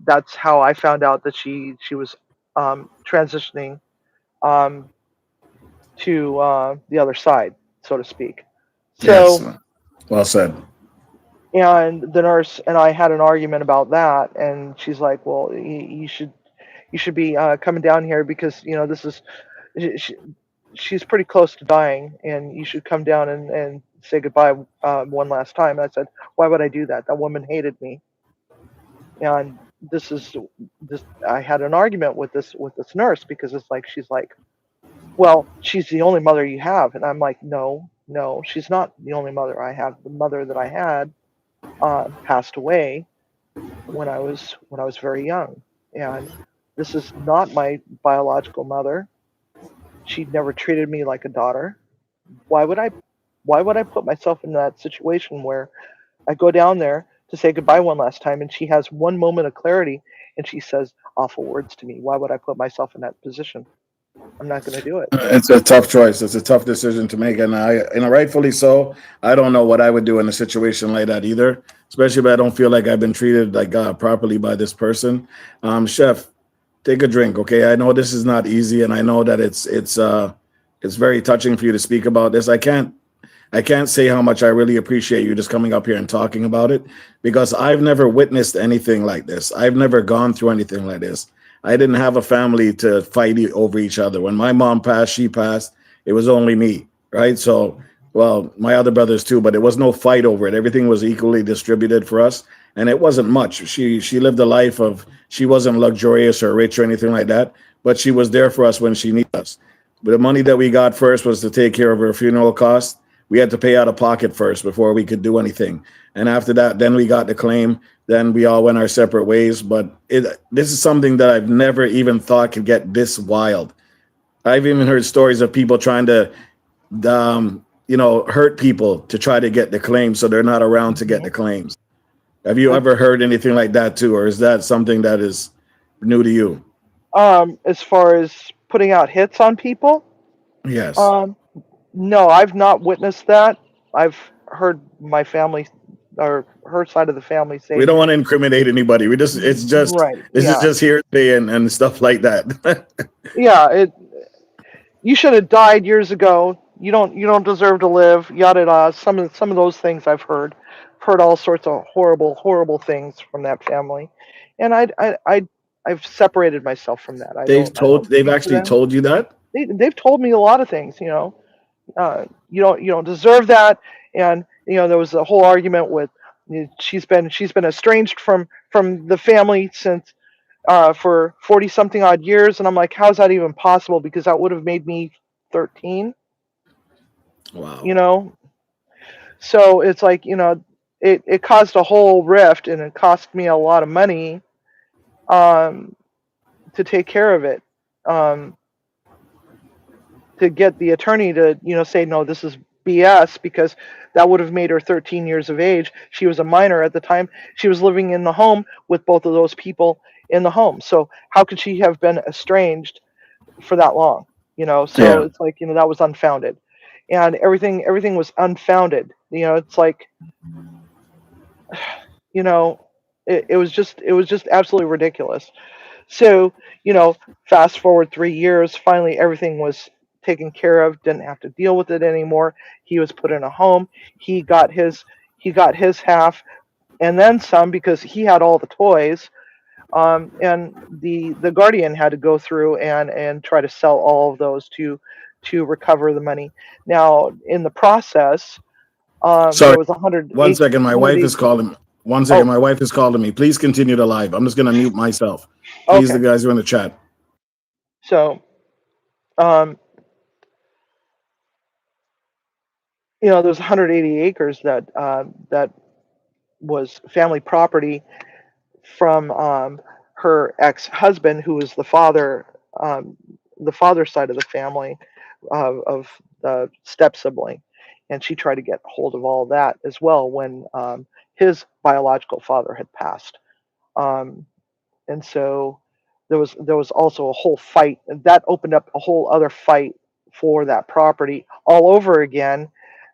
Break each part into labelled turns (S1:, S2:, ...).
S1: That's how I found out that she was transitioning um, to the other side, so to speak.
S2: Yes.
S1: So,
S2: Well said.
S1: and the nurse and I had an argument about that, and she's like, "Well, you should be coming down here because this is she, she's pretty close to dying, and you should come down and say goodbye one last time." And I said, "Why would I do that? That woman hated me." And this is this. I had an argument with this nurse because it's like she's like, "Well, she's the only mother you have," and I'm like, "No, no, she's not the only mother I have. The mother that I had passed away when I was very young, and this is not my biological mother. She never treated me like a daughter. Why would I why would I put myself in that situation where I go down there to say goodbye one last time and she has one moment of clarity and she says awful words to me? Why would I put myself in that position? I'm not going to do it."
S2: It's a tough choice. It's a tough decision to make, and rightfully so. I don't know what I would do in a situation like that either, especially if I don't feel like I've been treated like properly by this person. Chef, take a drink, okay? I know this is not easy, and I know that it's very touching for you to speak about this. I can't say how much I really appreciate you just coming up here and talking about it, because I've never witnessed anything like this. I've never gone through anything like this. I didn't have a family to fight over each other. When my mom passed, she passed. It was only me, right? So, well, my other brothers too, but it was no fight over it. Everything was equally distributed for us, and it wasn't much. She lived a life of, she wasn't luxurious or rich or anything like that, but she was there for us when she needed us. But the money that we got first was to take care of her funeral costs. We had to pay out of pocket first before we could do anything. And after that, then we got the claim. Then we all went our separate ways. But this is something that I've never even thought could get this wild. I've even heard stories of people trying to, hurt people to try to get the claims so they're not around to get
S1: Mhm.
S2: the claims. Have you ever heard anything like that too, or is that something that is new to you?
S1: As far as putting out hits on people,
S2: Yes.
S1: um, no, I've not witnessed that. I've heard my family or her side of the family
S2: We
S1: say,
S2: don't want to incriminate anybody. We just it's just
S1: right,
S2: this is
S1: yeah,
S2: just hearsay and stuff like that.
S1: yeah, you should have died years ago. You don't deserve to live. Yada yada. Some of those things I've heard. Heard all sorts of horrible things from that family, and I've separated myself from that. I don't
S2: They've
S1: speak to
S2: actually
S1: them.
S2: told you that?
S1: They've told me a lot of things. You don't deserve that, and there was a whole argument with she's been estranged from the family since for 40 something odd years, and I'm like, how's that even possible? Because that would have made me 13. you
S2: Wow.
S1: know so it's like, it caused a whole rift, and it cost me a lot of money um to take care of it, um to get the attorney to say no, this is BS, because that would have made her 13 years of age. She was a minor at the time. She was living in the home with both of those people in the home, so how could she have been estranged for that long? So
S2: Yeah.
S1: it's like, that was unfounded, and everything was unfounded. It's like, you know it was just absolutely ridiculous. So, fast forward 3 years, finally everything was taken care of, didn't have to deal with it anymore. He was put in a home. He got his half and then some, because he had all the toys. And the guardian had to go through and try to sell all of those to recover the money. Now, in the process,
S2: Sorry.
S1: there was a hundred
S2: One
S1: eight
S2: second. My
S1: hundred
S2: wife
S1: eight.
S2: is calling. One second.
S1: Oh,
S2: My wife is calling me. Please continue the live. I'm just gonna mute myself. Please, the
S1: okay.
S2: guys who are in the chat.
S1: So, um, there's 180 acres that was family property from her ex-husband, who was um, the father side of the family, of the step sibling, and she tried to get hold of all that as well when his biological father had passed. Um, and so there was also a whole fight, and that opened up a whole other fight for that property all over again,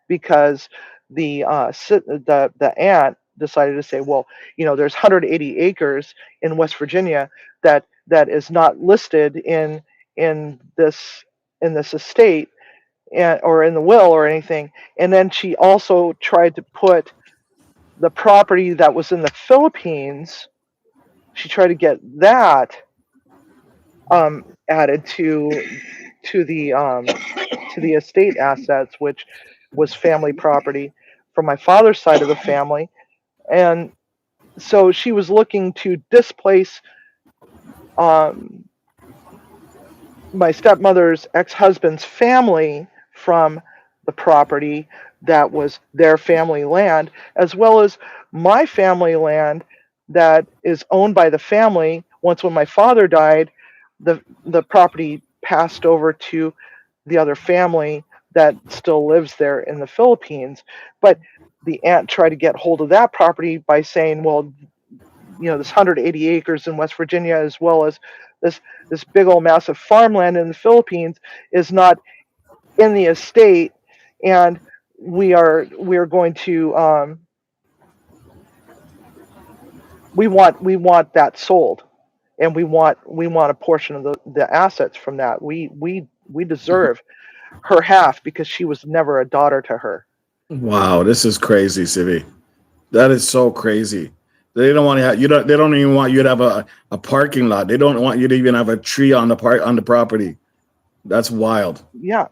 S1: because the aunt decided to say, well, there's 180 acres in West Virginia that is not listed in this in this estate, or in the will or anything. And then she also tried to put the property that was in the Philippines. She tried to get that added to the to the estate assets, which was family property from my father's side of the family. And so she was looking to displace um, my stepmother's ex-husband's family from the property that was their family land, as well as my family land that is owned by the family. Once when my father died, the property passed over to the other family that still lives there in the Philippines. But the aunt tried to get hold of that property by saying, well, this 180 acres in West Virginia, as well as this this big old massive farmland in the Philippines, is not in the estate, and we are going to we want that sold, and we want a portion of the assets from that. We deserve her half because she was never a daughter to her.
S2: Wow, this is crazy, Sivi. That is so crazy. They don't want to have you don't they don't even want you to have a parking lot. They don't want you to even have a tree on the property. That's wild.
S1: Yeah,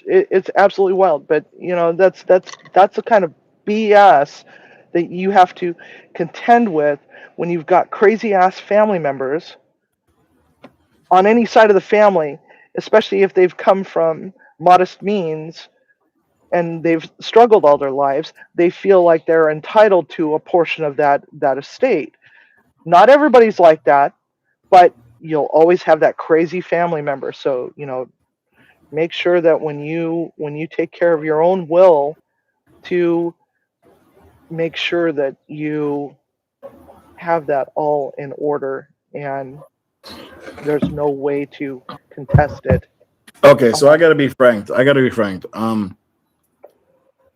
S1: it's absolutely wild. But that's the kind of BS that you have to contend with when you've got crazy ass family members on any side of the family, especially if they've come from modest means and they've struggled all their lives. They feel like they're entitled to a portion of that estate. Not everybody's like that, but you'll always have that crazy family member. So make sure that when you take care of your own will, to make sure that you have that all in order, and there's no way to contest it.
S2: Okay, so I
S1: um,
S2: gotta be frank. I gotta be frank.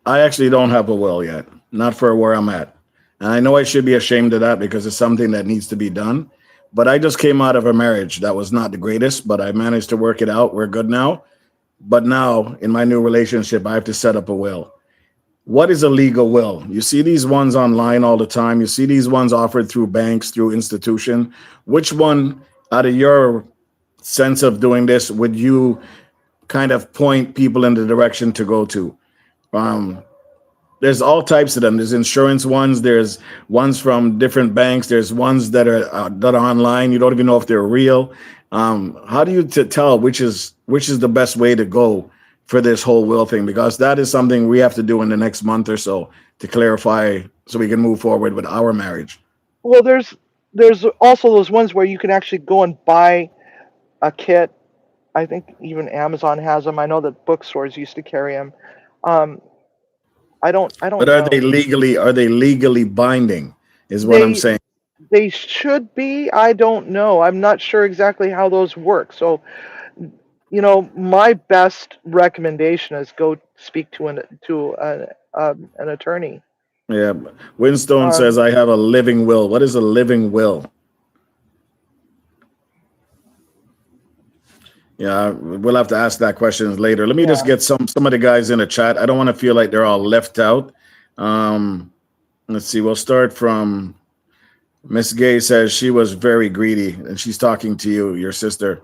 S2: I actually don't have a will yet, not for where I'm at. And I know I should be ashamed of that because it's something that needs to be done. But I just came out of a marriage that was not the greatest, but I managed to work it out. We're good now. But now in my new relationship, I have to set up a will. What is a legal will? You see these ones online all the time. You see these ones offered through banks, through institution. Which one, out of your sense of doing this, would you kind of point people in the direction to go to? Um, there's all types of them. There's insurance ones. There's ones from different banks. There's ones that are online. You don't even know if they're real. How do you tell which is the best way to go for this whole will thing? Because that is something we have to do in the next month or so to clarify, so we can move forward with our marriage.
S1: well, there's also those ones where you can actually go and buy a kit. I think even Amazon has them. I know that bookstores used to carry them. um, I don't
S2: But
S1: know.
S2: are they legally binding? Is what I'm
S1: they
S2: saying.
S1: they should be. I don't know. I'm not sure exactly how those work. So my best recommendation is go speak to an attorney.
S2: Yeah. Winstone says
S1: Um,
S2: I have a living will. What is a living will? Yeah, we'll have to ask that question later. Let me just
S1: yeah,
S2: get some of the guys in the chat. I don't want to feel like they're all left out. Um, let's see. We'll start from Miss Gay says she was very greedy, and she's talking to you, your sister.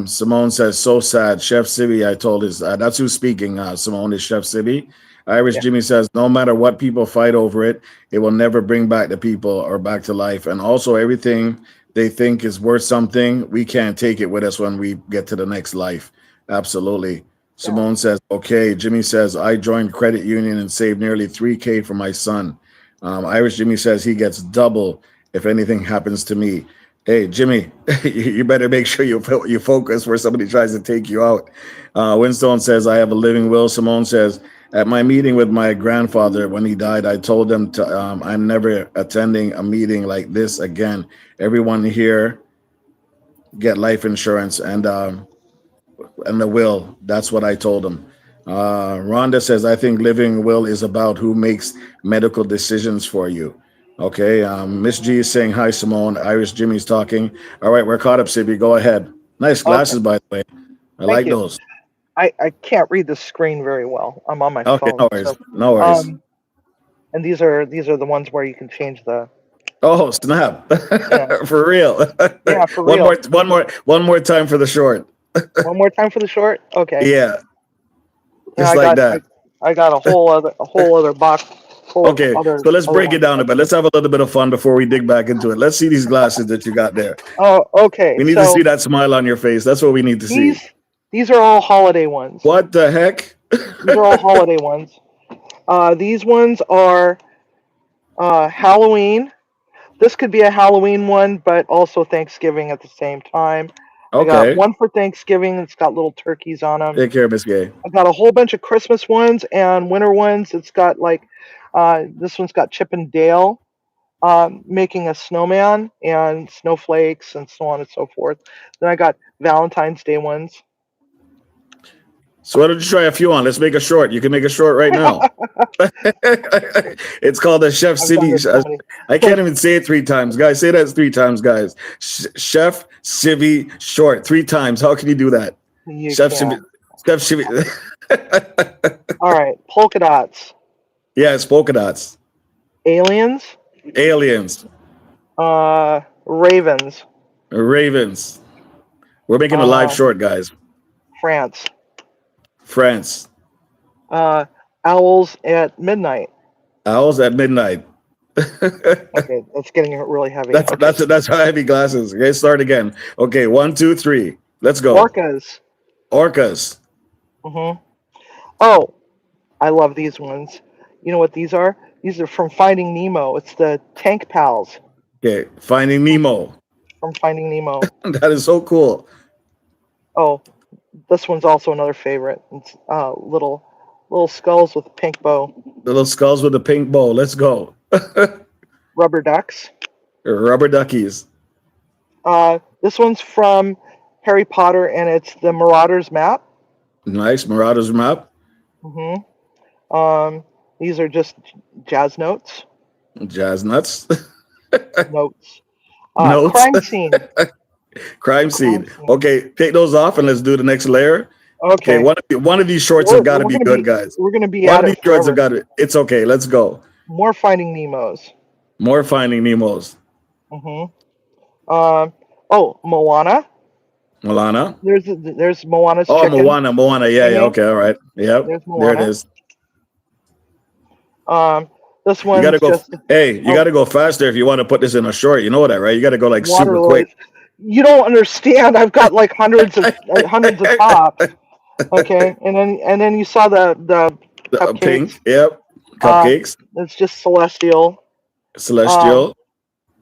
S2: Simone says so sad. Chef Sibby, I told is that's who's speaking. Simone is Chef Sibby. Irish
S1: yeah,
S2: Jimmy says no matter what people fight over it, it will never bring back the people or back to life. And also everything they think is worth something, we can't take it with us when we get to the next life. Absolutely.
S1: yeah.
S2: Simone says okay. Jimmy says I joined credit union and saved nearly 3K for my son. Irish Jimmy says he gets double if anything happens to me. Hey, Jimmy, you better make sure you focus where somebody tries to take you out. Winstone says, I have a living will. Simone says, at my meeting with my grandfather when he died, I told him I'm never attending a meeting like this again. Everyone here get life insurance and the will. That's what I told him. Rhonda says, I think living will is about who makes medical decisions for you. Okay. Miss G is saying, hi, Simone. Irish Jimmy's talking. All right, we're caught up, Sibby. Go ahead. Nice
S1: Okay,
S2: glasses, by the way. I
S1: thank
S2: like
S1: you.
S2: those.
S1: I can't read the screen very well. I'm on my
S2: Okay,
S1: phone,
S2: no worries.
S1: so
S2: No worries.
S1: um, and these are the ones where you can change the
S2: Oh, snap.
S1: yeah
S2: For real.
S1: yeah for
S2: one more,
S1: real.
S2: one more time for the short.
S1: One more time for the short. Okay.
S2: Yeah,
S1: Yeah,
S2: just like that.
S1: I got a whole other box full of
S2: Okay, so let's
S1: other
S2: break it
S1: ones.
S2: down a bit. Let's have a little bit of fun before we dig back into it. Let's see these glasses that you got there.
S1: Oh, okay.
S2: We need to
S1: So
S2: see that smile on your face. That's what we need to see.
S1: these these are all holiday ones.
S2: What the heck?
S1: These are all holiday ones. These ones are Halloween. This could be a Halloween one, but also Thanksgiving at the same time. I got
S2: Okay.
S1: one for Thanksgiving that's got little turkeys on them.
S2: Take care, Miss Gay.
S1: I got a whole bunch of Christmas ones and winter ones. It's got like this one's got Chip and Dale making a snowman and snowflakes and so on and so forth. Then I got Valentine's Day ones.
S2: So why don't you try a few on? Let's make a short. You can make a short right now. It's called the Chef
S1: I've done
S2: Civvy.
S1: this so many.
S2: I can't even say it three times, guys. Say that three times, guys. Chef Civvy short three times. How can you do that?
S1: You
S2: Chef Civvy.
S1: can't.
S2: Chef Civvy.
S1: All right, polka dots,
S2: Yeah, it's polka dots.
S1: aliens,
S2: Aliens.
S1: ravens,
S2: Ravens. We're making a live
S1: uh,
S2: short, guys.
S1: France,
S2: France.
S1: uh, owls at midnight.
S2: Owls at midnight.
S1: Okay, that's getting really heavy. Okay,
S2: That's how heavy glasses. Okay, start again. Okay, one, two, three. Let's go.
S1: orcas.
S2: Orcas.
S1: Hmm. Oh, I love these ones. You know what these are? These are from Finding Nemo. It's the tank pals
S2: Okay, Finding Nemo.
S1: from Finding Nemo.
S2: That is so cool.
S1: Oh, this one's also another favorite. It's little skulls with a pink bow.
S2: The little skulls with the pink bow. Let's go.
S1: Rubber ducks.
S2: Rubber duckies.
S1: This one's from Harry Potter, and it's the Marauders map.
S2: Nice. Marauders map.
S1: Hmm. These are just jazz notes.
S2: Jazz nuts.
S1: Notes.
S2: Notes.
S1: Crime scene.
S2: Crime
S1: Crime
S2: scene.
S1: scene.
S2: Okay, take those off and let's do the next layer. Okay,
S1: Okay.
S2: one of these shorts have got to
S1: We're
S2: be
S1: gonna
S2: good,
S1: be
S2: guys.
S1: we're gonna be
S2: One of
S1: at
S2: these
S1: it
S2: shorts have
S1: forever.
S2: got it. It's okay. Let's go.
S1: More Finding Nemos.
S2: More Finding Nemos.
S1: Hmm. Oh, Moana.
S2: Milana.
S1: There's Moana's
S2: Oh,
S1: chicken
S2: Moana. Yeah, yeah.
S1: singing.
S2: Okay, all right. Yep,
S1: There's
S2: there it
S1: Moana.
S2: is.
S1: This
S2: You got to
S1: one's
S2: go.
S1: just
S2: Hey, you got
S1: oh,
S2: to go faster if you want to put this in a short. You know that, right? You got to go like
S1: water
S2: super quick.
S1: lilies. You don't understand. I've got like hundreds of tops. Okay, and then you saw the cupcakes.
S2: Pink. Yep.
S1: Uh,
S2: Cupcakes.
S1: it's just celestial. Um,
S2: Celestial.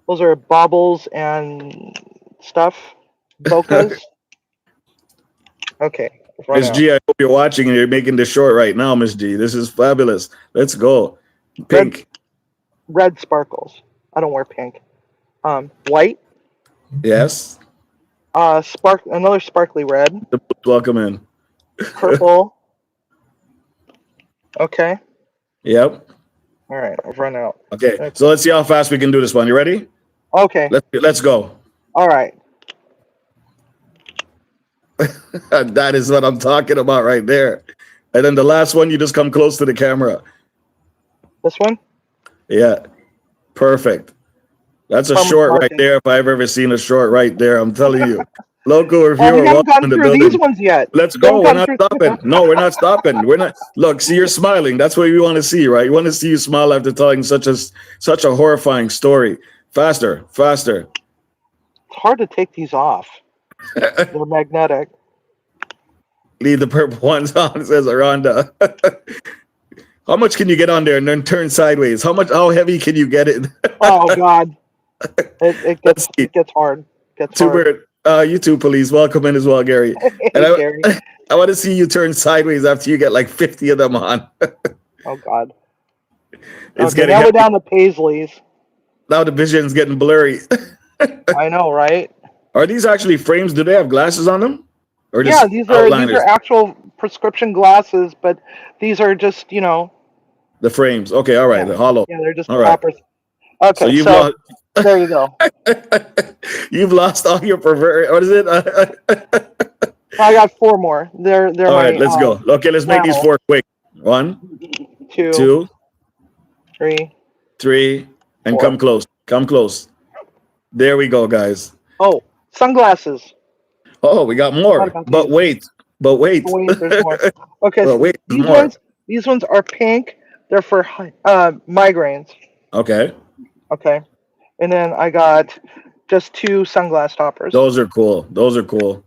S1: those are baubles and stuff. Bocas. Okay, run
S2: Miss
S1: out.
S2: G, I hope you're watching and you're making this short right now, Miss G. This is fabulous. Let's go.
S1: Red
S2: Pink.
S1: red sparkles. I don't wear pink. White.
S2: Yes.
S1: Another sparkly red.
S2: Welcome in.
S1: Purple. Okay.
S2: Yep.
S1: All right, I've run out.
S2: Okay. So let's see how fast we can do this one. You ready?
S1: Okay.
S2: Let's go.
S1: All right.
S2: That is what I'm talking about right there. And then the last one, you just come close to the camera.
S1: This one.
S2: Yeah. Perfect. That's a
S1: Farmer's
S2: short right
S1: market.
S2: there. If I've ever seen a short right there, I'm telling you. Local
S1: Well, we
S2: reviewer,
S1: haven't
S2: welcome
S1: gotten
S2: in the
S1: through these
S2: building.
S1: ones yet.
S2: Let's
S1: We haven't
S2: go. We're
S1: gotten
S2: not
S1: through.
S2: stopping. No, we're not stopping. We're not. Look, see, you're smiling. That's what we want to see, right? You want to see you smile after telling such a horrifying story. Faster, faster.
S1: It's hard to take these off. They're magnetic.
S2: Leave the purple ones on, says Aranda. How much can you get on there and then turn sideways? How heavy can you get it?
S1: Oh God, it
S2: Let's
S1: gets
S2: see.
S1: it gets hard. Gets hard.
S2: Super, you two police, welcome in as well, Gary. And
S1: Hey, Gary.
S2: I want to see you turn sideways after you get like 50 of them on.
S1: Oh God.
S2: It's
S1: Okay,
S2: getting
S1: now we're
S2: heavy.
S1: down to Paisley's.
S2: Now the vision's getting blurry.
S1: I know, right?
S2: Are these actually frames? Do they have glasses on them? Or
S1: Yeah,
S2: just
S1: these are
S2: outliners?
S1: actual prescription glasses, but these are just,
S2: The frames. Okay, all right.
S1: yeah,
S2: The hollow.
S1: yeah, they're just
S2: All right.
S1: poppers.
S2: So
S1: Okay,
S2: you've
S1: so
S2: lost
S1: there you go.
S2: you've lost all your pervert. What is it?
S1: I got four more. They're
S2: All right,
S1: my
S2: let's go. Okay, let's make these
S1: wow.
S2: four quick. One,
S1: Two,
S2: two,
S1: three,
S2: three, and come
S1: four.
S2: close. Come close. There we go, guys.
S1: Oh, sunglasses.
S2: Oh, we got
S1: Forgot
S2: more.
S1: about
S2: But
S1: these.
S2: wait. But wait.
S1: Wait, there's more. Okay,
S2: But
S1: so
S2: wait, there's
S1: these
S2: more.
S1: ones are pink. They're for migraines.
S2: Okay.
S1: Okay, and then I got just two sunglass toppers.
S2: Those are cool. Those are cool.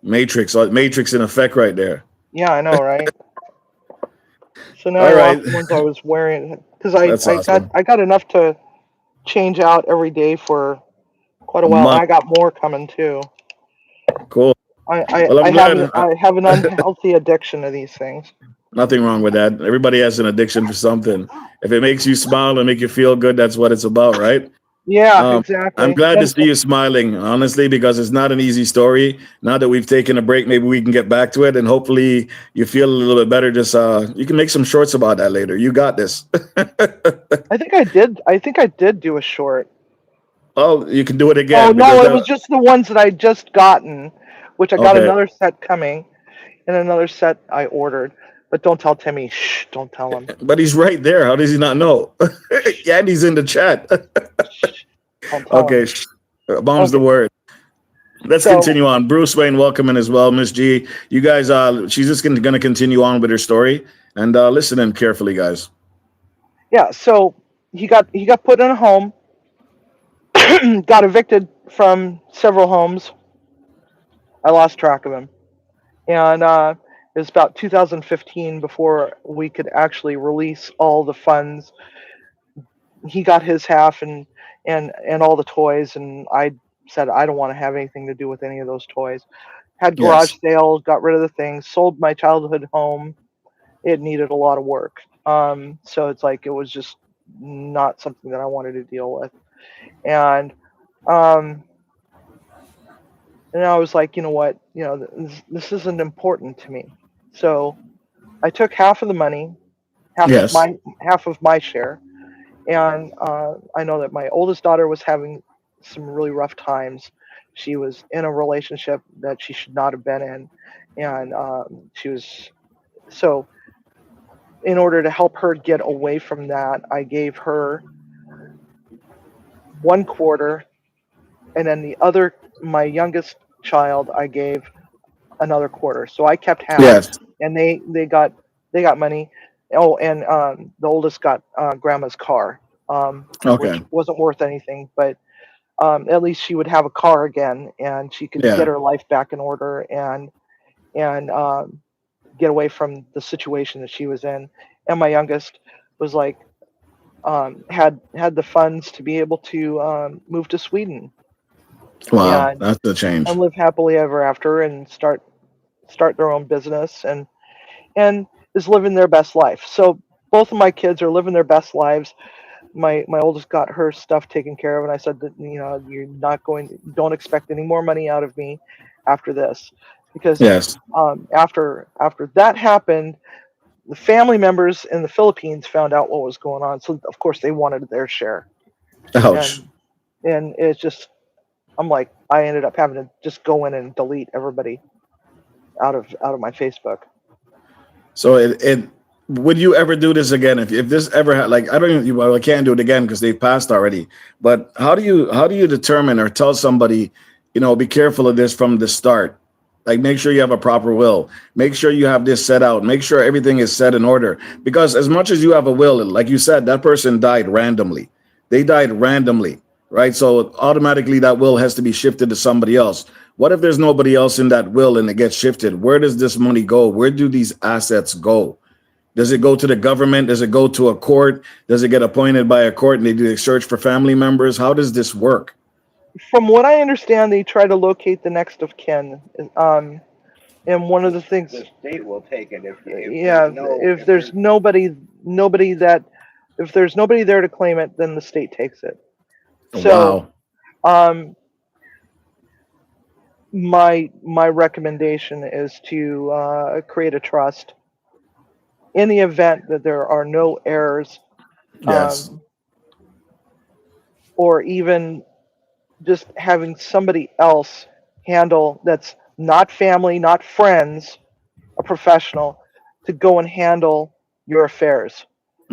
S2: Matrix in effect right there.
S1: Yeah, I know, right? So now I
S2: All right.
S1: lost the ones I was wearing because
S2: That's awesome.
S1: I got enough to change out every day for quite a
S2: A
S1: while.
S2: month.
S1: I got more coming too.
S2: Cool. Well, I'm glad.
S1: I have an unhealthy addiction to these things.
S2: Nothing wrong with that. Everybody has an addiction for something. If it makes you smile and make you feel good, that's what it's about, right?
S1: Yeah,
S2: Um, I'm
S1: exactly.
S2: glad to
S1: And
S2: see you smiling, honestly, because it's not an easy story. Now that we've taken a break, maybe we can get back to it, and hopefully you feel a little bit better. Just you can make some shorts about that later. You got this.
S1: I think I did. I think I did do a short.
S2: Oh, you can do it
S1: Oh
S2: again because
S1: no, it
S2: that.
S1: was just the ones that I just gotten, which I got
S2: Okay,
S1: another set coming, and another set I ordered. But don't tell Timmy. Shh, don't tell him.
S2: but he's right there. How does he not know? Yeah, and he's in the chat.
S1: Shh, don't tell him.
S2: Okay, bomb's the
S1: Okay,
S2: word. Let's
S1: so
S2: continue on. Bruce Wayne, welcome in as well. Miss G, you guys, she's just going to continue on with her story and listen in carefully, guys.
S1: yeah, so he got put in a home, got evicted from several homes. I lost track of him, and it was about 2015 before we could actually release all the funds. He got his half and all the toys, and I said I don't want to have anything to do with any of those toys. Had garage
S2: Yes,
S1: sales, got rid of the things, sold my childhood home. It needed a lot of work, so it's like it was just not something that I wanted to deal with, and um, and I was like, you know what, this isn't important to me. So I took half of the money,
S2: yes,
S1: half of my share, and I know that my oldest daughter was having some really rough times. She was in a relationship that she should not have been in, and she was so. In order to help her get away from that, I gave her one quarter, and then the other, my youngest child, I gave another quarter. So I kept half,
S2: yes.
S1: and they got money. Oh, and the oldest got grandma's car, which
S2: Okay,
S1: wasn't worth anything, but at least she would have a car again, and she could get
S2: yeah.
S1: her life back in order and get away from the situation that she was in. And my youngest was like had the funds to be able to move to Sweden
S2: Wow,
S1: and
S2: that's a change.
S1: live happily ever after and start their own business and is living their best life. So both of my kids are living their best lives. My oldest got her stuff taken care of, and I said that you're not going, don't expect any more money out of me after this, because
S2: Yes.
S1: after that happened, the family members in the Philippines found out what was going on, so of course they wanted their share,
S2: Ouch.
S1: and it's just I'm like I ended up having to just go in and delete everybody out of my Facebook.
S2: So it would you ever do this again if this ever had like I don't even well I can't do it again because they've passed already. But how do you determine or tell somebody, be careful of this from the start? Like make sure you have a proper will. Make sure you have this set out. Make sure everything is set in order. Because as much as you have a will, like you said, that person died randomly. They died randomly, right? So automatically that will has to be shifted to somebody else. What if there's nobody else in that will and it gets shifted? Where does this money go? Where do these assets go? Does it go to the government? Does it go to a court? Does it get appointed by a court and they do a search for family members? How does this work?
S1: From what I understand, they try to locate the next of kin. And one of the things,
S3: The state will take it if
S1: yeah,
S3: there's no
S1: if there's nobody that if there's nobody there to claim it, then the state takes it. So
S2: Wow.
S1: um, my recommendation is to create a trust in the event that there are no heirs,
S2: Yes.
S1: um, or even just having somebody else handle, that's not family, not friends, a professional, to go and handle your affairs.